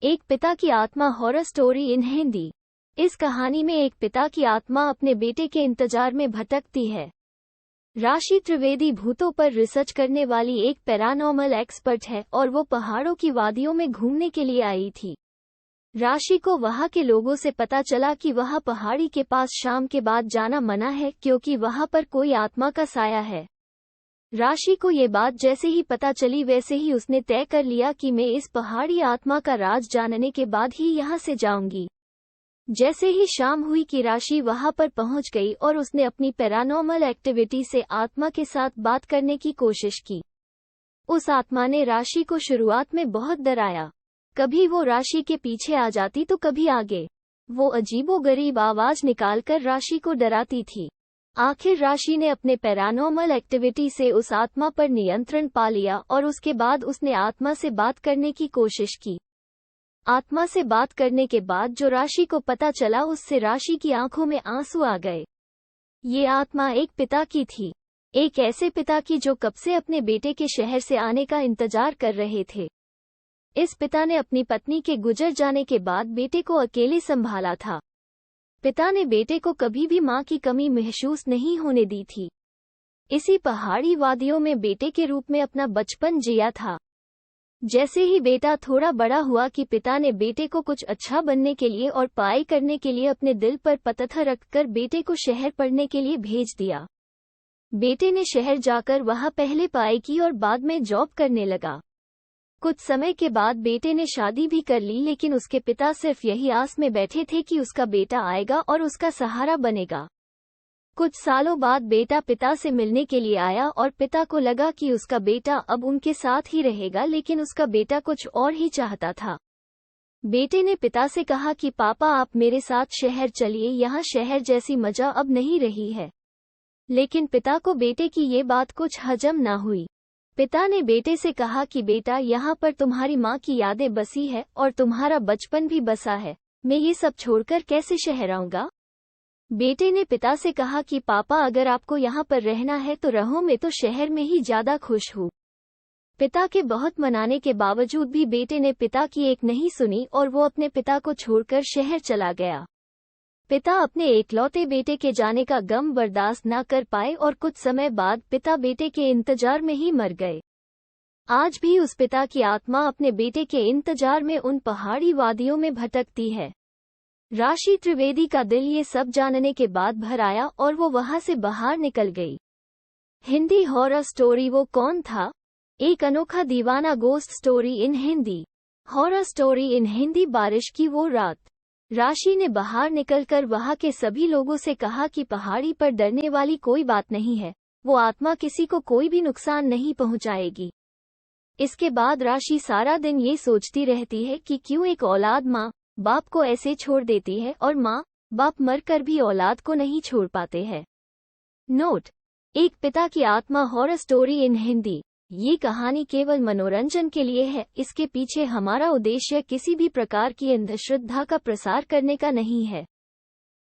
एक पिता की आत्मा हॉरर स्टोरी इन हिंदी। इस कहानी में एक पिता की आत्मा अपने बेटे के इंतजार में भटकती है। राशि त्रिवेदी भूतों पर रिसर्च करने वाली एक पैरानॉर्मल एक्सपर्ट है और वो पहाड़ों की वादियों में घूमने के लिए आई थी। राशि को वहां के लोगों से पता चला कि वहां पहाड़ी के पास शाम के बाद जाना मना है क्योंकि वहां पर कोई आत्मा का साया है। राशि को ये बात जैसे ही पता चली वैसे ही उसने तय कर लिया कि मैं इस पहाड़ी आत्मा का राज जानने के बाद ही यहाँ से जाऊंगी। जैसे ही शाम हुई कि राशि वहां पर पहुंच गई और उसने अपनी पैरानॉर्मल एक्टिविटी से आत्मा के साथ बात करने की कोशिश की। उस आत्मा ने राशि को शुरुआत में बहुत डराया। कभी वो राशि के पीछे आ जाती तो कभी आगे। वो अजीबोगरीब आवाज निकालकर राशि को डराती थी। आखिर राशि ने अपने पैरानॉर्मल एक्टिविटी से उस आत्मा पर नियंत्रण पा लिया और उसके बाद उसने आत्मा से बात करने की कोशिश की। आत्मा से बात करने के बाद जो राशि को पता चला उससे राशि की आंखों में आंसू आ गए। ये आत्मा एक पिता की थी, एक ऐसे पिता की जो कब से अपने बेटे के शहर से आने का इंतजार कर रहे थे। इस पिता ने अपनी पत्नी के गुजर जाने के बाद बेटे को अकेले संभाला था। पिता ने बेटे को कभी भी मां की कमी महसूस नहीं होने दी थी। इसी पहाड़ी वादियों में बेटे के रूप में अपना बचपन जिया था। जैसे ही बेटा थोड़ा बड़ा हुआ कि पिता ने बेटे को कुछ अच्छा बनने के लिए और पढ़ाई करने के लिए अपने दिल पर पत्थर रखकर बेटे को शहर पढ़ने के लिए भेज दिया। बेटे ने शहर जाकर वहां पहले पढ़ाई की और बाद में जॉब करने लगा। कुछ समय के बाद बेटे ने शादी भी कर ली, लेकिन उसके पिता सिर्फ यही आस में बैठे थे कि उसका बेटा आएगा और उसका सहारा बनेगा। कुछ सालों बाद बेटा पिता से मिलने के लिए आया और पिता को लगा कि उसका बेटा अब उनके साथ ही रहेगा, लेकिन उसका बेटा कुछ और ही चाहता था। बेटे ने पिता से कहा कि पापा आप मेरे साथ शहर चलिए, यहाँ शहर जैसी मजा अब नहीं रही है। लेकिन पिता को बेटे की ये बात कुछ हजम ना हुई। पिता ने बेटे से कहा कि बेटा यहाँ पर तुम्हारी माँ की यादें बसी है और तुम्हारा बचपन भी बसा है, मैं ये सब छोड़कर कैसे शहर आऊंगा। बेटे ने पिता से कहा कि पापा अगर आपको यहाँ पर रहना है तो रहो, मैं तो शहर में ही ज्यादा खुश हूँ। पिता के बहुत मनाने के बावजूद भी बेटे ने पिता की एक नहीं सुनी और वो अपने पिता को छोड़कर शहर चला गया। पिता अपने एकलौते बेटे के जाने का गम बर्दाश्त न कर पाए और कुछ समय बाद पिता बेटे के इंतजार में ही मर गए। आज भी उस पिता की आत्मा अपने बेटे के इंतजार में उन पहाड़ी वादियों में भटकती है। राशि त्रिवेदी का दिल ये सब जानने के बाद भर आया और वो वहां से बाहर निकल गई। हिंदी हॉरर स्टोरी वो कौन था, एक अनोखा दीवाना ghost story in Hindi. Horror story in Hindi. बारिश की वो रात। राशि ने बाहर निकलकर वहां के सभी लोगों से कहा कि पहाड़ी पर डरने वाली कोई बात नहीं है, वो आत्मा किसी को कोई भी नुकसान नहीं पहुंचाएगी। इसके बाद राशि सारा दिन ये सोचती रहती है कि क्यों एक औलाद माँ बाप को ऐसे छोड़ देती है और माँ बाप मरकर भी औलाद को नहीं छोड़ पाते हैं। नोट: एक पिता की आत्मा हॉरर स्टोरी इन हिंदी। ये कहानी केवल मनोरंजन के लिए है, इसके पीछे हमारा उद्देश्य किसी भी प्रकार की अंधश्रद्धा का प्रसार करने का नहीं है।